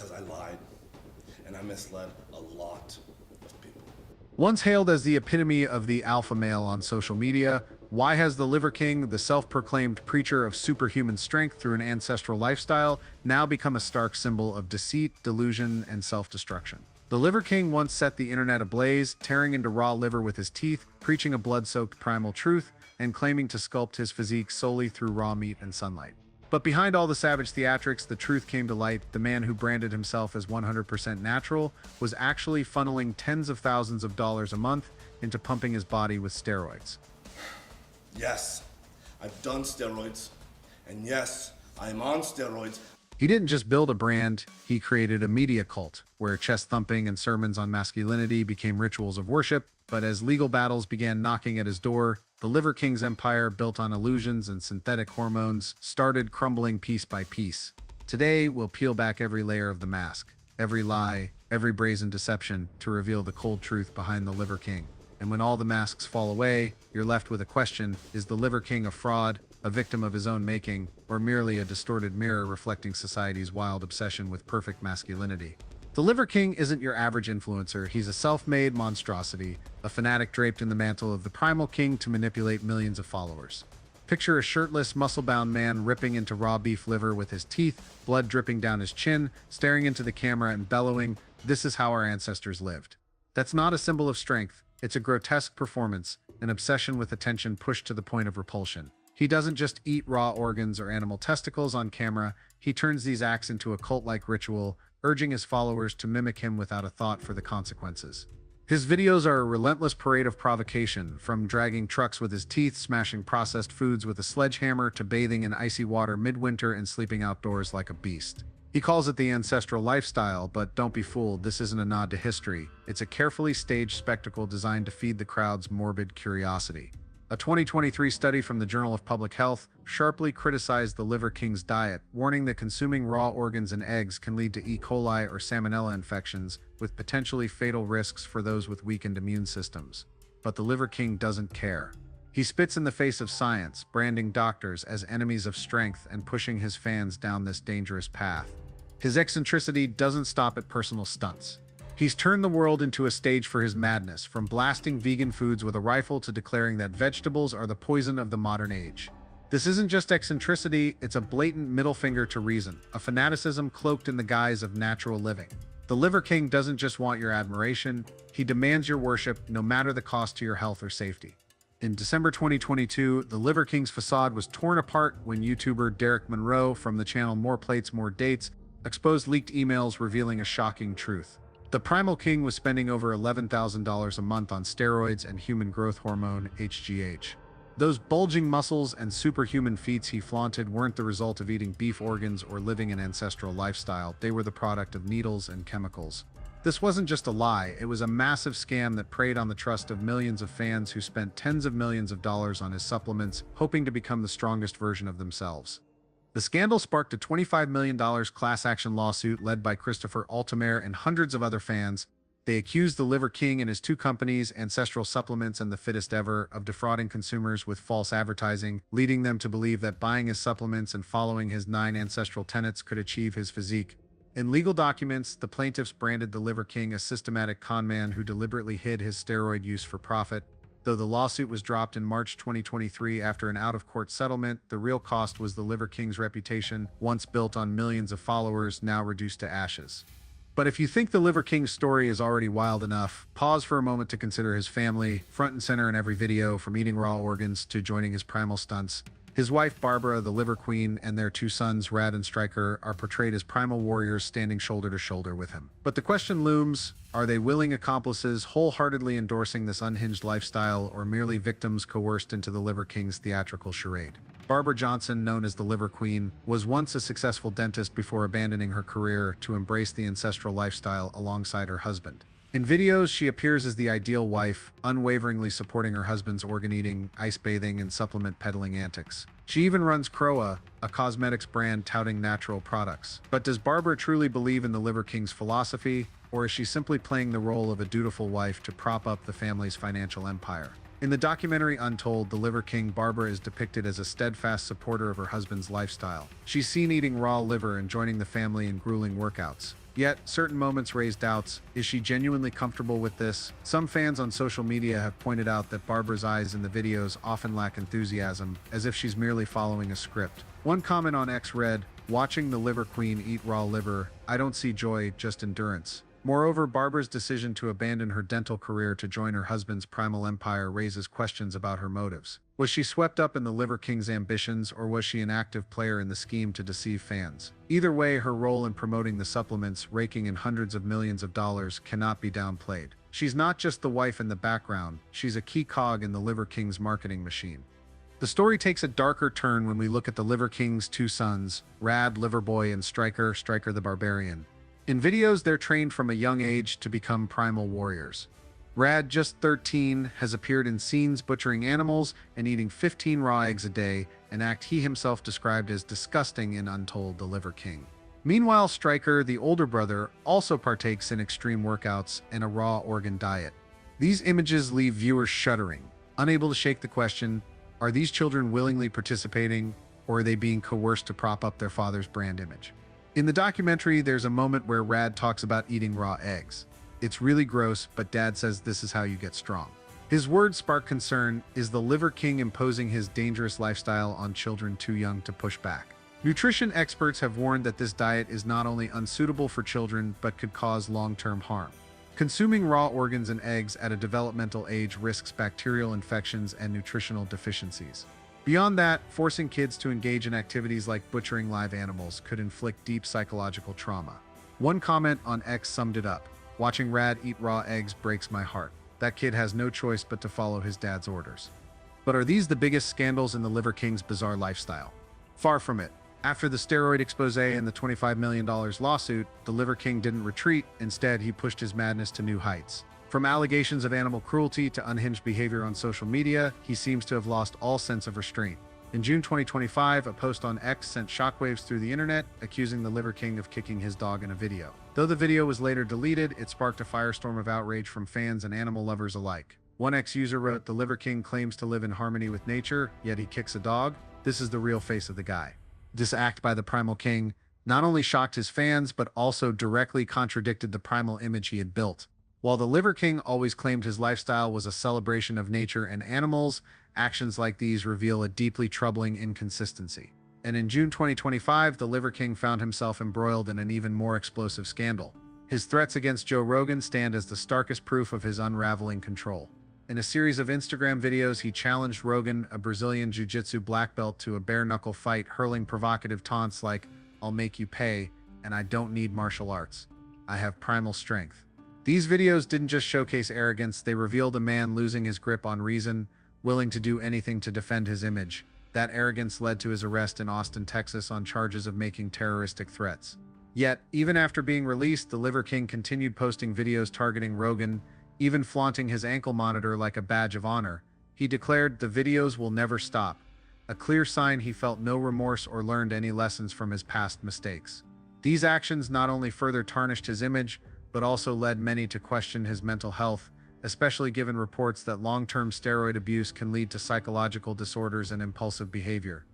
because I lied and I misled a lot of people. Once hailed as the epitome of the alpha male on social media, why has the Liver King, the self-proclaimed preacher of superhuman strength through an ancestral lifestyle, now become a stark symbol of deceit, delusion, and self-destruction? The Liver King once set the internet ablaze, tearing into raw liver with his teeth, preaching a blood-soaked primal truth, and claiming to sculpt his physique solely through raw meat and sunlight. But behind all the savage theatrics, the truth came to light. The man who branded himself as 100% natural was actually funneling tens of thousands of dollars a month into pumping his body with steroids. Yes, I've done steroids, and yes, I'm on steroids. He didn't just build a brand, he created a media cult, where chest thumping and sermons on masculinity became rituals of worship. But as legal battles began knocking at his door, the Liver King's empire, built on illusions and synthetic hormones, started crumbling piece by piece. Today, we'll peel back every layer of the mask, every lie, every brazen deception, to reveal the cold truth behind the Liver King. And when all the masks fall away, you're left with a question: is the Liver King a fraud, a victim of his own making, or merely a distorted mirror reflecting society's wild obsession with perfect masculinity? The Liver King isn't your average influencer. He's a self-made monstrosity, a fanatic draped in the mantle of the primal king to manipulate millions of followers. Picture a shirtless, muscle-bound man ripping into raw beef liver with his teeth, blood dripping down his chin, staring into the camera and bellowing, "This is how our ancestors lived." That's not a symbol of strength. It's a grotesque performance, an obsession with attention pushed to the point of repulsion. He doesn't just eat raw organs or animal testicles on camera, he turns these acts into a cult-like ritual, urging his followers to mimic him without a thought for the consequences. His videos are a relentless parade of provocation, from dragging trucks with his teeth, smashing processed foods with a sledgehammer, to bathing in icy water midwinter and sleeping outdoors like a beast. He calls it the ancestral lifestyle, but don't be fooled, this isn't a nod to history. It's a carefully staged spectacle designed to feed the crowd's morbid curiosity. A 2023 study from the Journal of Public Health sharply criticized the Liver King's diet, warning that consuming raw organs and eggs can lead to E. coli or salmonella infections, with potentially fatal risks for those with weakened immune systems. But the Liver King doesn't care. He spits in the face of science, branding doctors as enemies of strength and pushing his fans down this dangerous path. His eccentricity doesn't stop at personal stunts. He's turned the world into a stage for his madness, from blasting vegan foods with a rifle to declaring that vegetables are the poison of the modern age. This isn't just eccentricity, it's a blatant middle finger to reason, a fanaticism cloaked in the guise of natural living. The Liver King doesn't just want your admiration, he demands your worship, no matter the cost to your health or safety. In December 2022, the Liver King's facade was torn apart when YouTuber Derek Monroe from the channel More Plates, More Dates exposed leaked emails revealing a shocking truth. The Primal King was spending over $11,000 a month on steroids and human growth hormone, HGH. Those bulging muscles and superhuman feats he flaunted weren't the result of eating beef organs or living an ancestral lifestyle. They were the product of needles and chemicals. This wasn't just a lie, it was a massive scam that preyed on the trust of millions of fans who spent tens of millions of dollars on his supplements, hoping to become the strongest version of themselves. The scandal sparked a $25 million class action lawsuit led by Christopher Altomare and hundreds of other fans. They accused the Liver King and his two companies, Ancestral Supplements and The Fittest Ever, of defrauding consumers with false advertising, leading them to believe that buying his supplements and following his 9 ancestral tenets could achieve his physique. In legal documents, the plaintiffs branded the Liver King a systematic conman who deliberately hid his steroid use for profit. Though the lawsuit was dropped in March 2023 after an out-of-court settlement, the real cost was the Liver King's reputation, once built on millions of followers, now reduced to ashes. But if you think the Liver King's story is already wild enough, pause for a moment to consider his family, front and center in every video, from eating raw organs to joining his primal stunts. His wife Barbara, the Liver Queen, and their 2 sons, Rad and Stryker, are portrayed as primal warriors standing shoulder to shoulder with him. But the question looms, are they willing accomplices wholeheartedly endorsing this unhinged lifestyle, or merely victims coerced into the Liver King's theatrical charade? Barbara Johnson, known as the Liver Queen, was once a successful dentist before abandoning her career to embrace the ancestral lifestyle alongside her husband. In videos, she appears as the ideal wife, unwaveringly supporting her husband's organ eating, ice bathing, and supplement peddling antics. She even runs Croa, a cosmetics brand touting natural products. But does Barbara truly believe in the Liver King's philosophy, or is she simply playing the role of a dutiful wife to prop up the family's financial empire? In the documentary Untold, the Liver King, Barbara is depicted as a steadfast supporter of her husband's lifestyle. She's seen eating raw liver and joining the family in grueling workouts. Yet, certain moments raise doubts. Is she genuinely comfortable with this? Some fans on social media have pointed out that Barbara's eyes in the videos often lack enthusiasm, as if she's merely following a script. One comment on X read, "Watching the Liver Queen eat raw liver, I don't see joy, just endurance." Moreover, Barbara's decision to abandon her dental career to join her husband's primal empire raises questions about her motives. Was she swept up in the Liver King's ambitions, or was she an active player in the scheme to deceive fans? Either way, her role in promoting the supplements, raking in hundreds of millions of dollars, cannot be downplayed. She's not just the wife in the background, she's a key cog in the Liver King's marketing machine. The story takes a darker turn when we look at the Liver King's two sons, Rad, Liverboy, and Striker, Striker the Barbarian. In videos, they're trained from a young age to become primal warriors. Rad, just 13, has appeared in scenes butchering animals and eating 15 raw eggs a day, an act he himself described as disgusting in Untold: The Liver King. Meanwhile, Striker, the older brother, also partakes in extreme workouts and a raw organ diet. These images leave viewers shuddering, unable to shake the question, are these children willingly participating, or are they being coerced to prop up their father's brand image? In the documentary, there's a moment where Rad talks about eating raw eggs. It's really gross, but Dad says this is how you get strong. His words spark concern. Is the Liver King imposing his dangerous lifestyle on children too young to push back? Nutrition experts have warned that this diet is not only unsuitable for children, but could cause long-term harm. Consuming raw organs and eggs at a developmental age risks bacterial infections and nutritional deficiencies. Beyond that, forcing kids to engage in activities like butchering live animals could inflict deep psychological trauma. One comment on X summed it up. Watching Rad eat raw eggs breaks my heart. That kid has no choice but to follow his dad's orders. But are these the biggest scandals in the Liver King's bizarre lifestyle? Far from it. After the steroid expose and the $25 million lawsuit, the Liver King didn't retreat. Instead, he pushed his madness to new heights. From allegations of animal cruelty to unhinged behavior on social media, he seems to have lost all sense of restraint. In June 2025, a post on X sent shockwaves through the internet, accusing the Liver King of kicking his dog in a video. Though the video was later deleted, it sparked a firestorm of outrage from fans and animal lovers alike. One X user wrote, "The Liver King claims to live in harmony with nature, yet he kicks a dog? This is the real face of the guy." This act by the Primal King not only shocked his fans, but also directly contradicted the primal image he had built. While the Liver King always claimed his lifestyle was a celebration of nature and animals, actions like these reveal a deeply troubling inconsistency. And in June 2025, the Liver King found himself embroiled in an even more explosive scandal. His threats against Joe Rogan stand as the starkest proof of his unraveling control. In a series of Instagram videos, he challenged Rogan, a Brazilian jiu-jitsu black belt, to a bare-knuckle fight, hurling provocative taunts like, "I'll make you pay, and I don't need martial arts. I have primal strength." These videos didn't just showcase arrogance, they revealed a man losing his grip on reason, willing to do anything to defend his image. That arrogance led to his arrest in Austin, Texas on charges of making terroristic threats. Yet, even after being released, the Liver King continued posting videos targeting Rogan, even flaunting his ankle monitor like a badge of honor. He declared, "The videos will never stop," a clear sign he felt no remorse or learned any lessons from his past mistakes. These actions not only further tarnished his image, but also led many to question his mental health, especially given reports that long-term steroid abuse can lead to psychological disorders and impulsive behavior.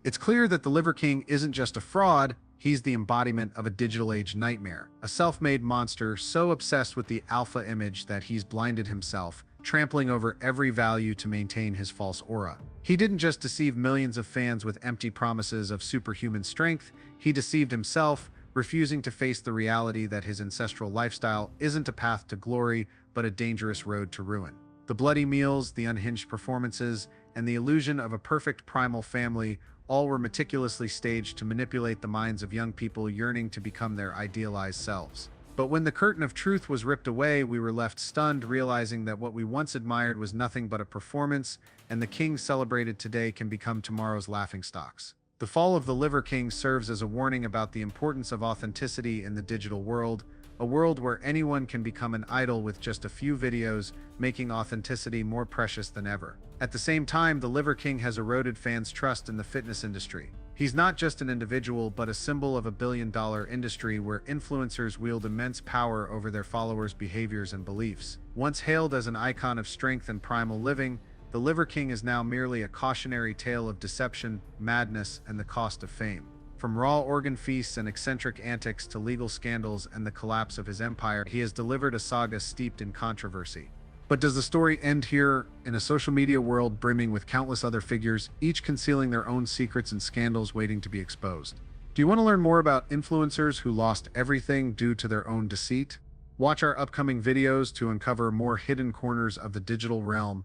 It's clear that the Liver King isn't just a fraud, he's the embodiment of a digital age nightmare, a self-made monster so obsessed with the alpha image that he's blinded himself, trampling over every value to maintain his false aura. He didn't just deceive millions of fans with empty promises of superhuman strength, he deceived himself, refusing to face the reality that his ancestral lifestyle isn't a path to glory, but a dangerous road to ruin. The bloody meals, the unhinged performances, and the illusion of a perfect primal family all were meticulously staged to manipulate the minds of young people yearning to become their idealized selves. But when the curtain of truth was ripped away, we were left stunned, realizing that what we once admired was nothing but a performance, and the king celebrated today can become tomorrow's laughingstocks. The fall of the Liver King serves as a warning about the importance of authenticity in the digital world, a world where anyone can become an idol with just a few videos, making authenticity more precious than ever. At the same time, the Liver King has eroded fans' trust in the fitness industry. He's not just an individual, but a symbol of a billion-dollar industry where influencers wield immense power over their followers' behaviors and beliefs. Once hailed as an icon of strength and primal living, The Liver King is now merely a cautionary tale of deception, madness, and the cost of fame. From raw organ feasts and eccentric antics to legal scandals and the collapse of his empire, he has delivered a saga steeped in controversy. But does the story end here, in a social media world brimming with countless other figures, each concealing their own secrets and scandals waiting to be exposed? Do you want to learn more about influencers who lost everything due to their own deceit? Watch our upcoming videos to uncover more hidden corners of the digital realm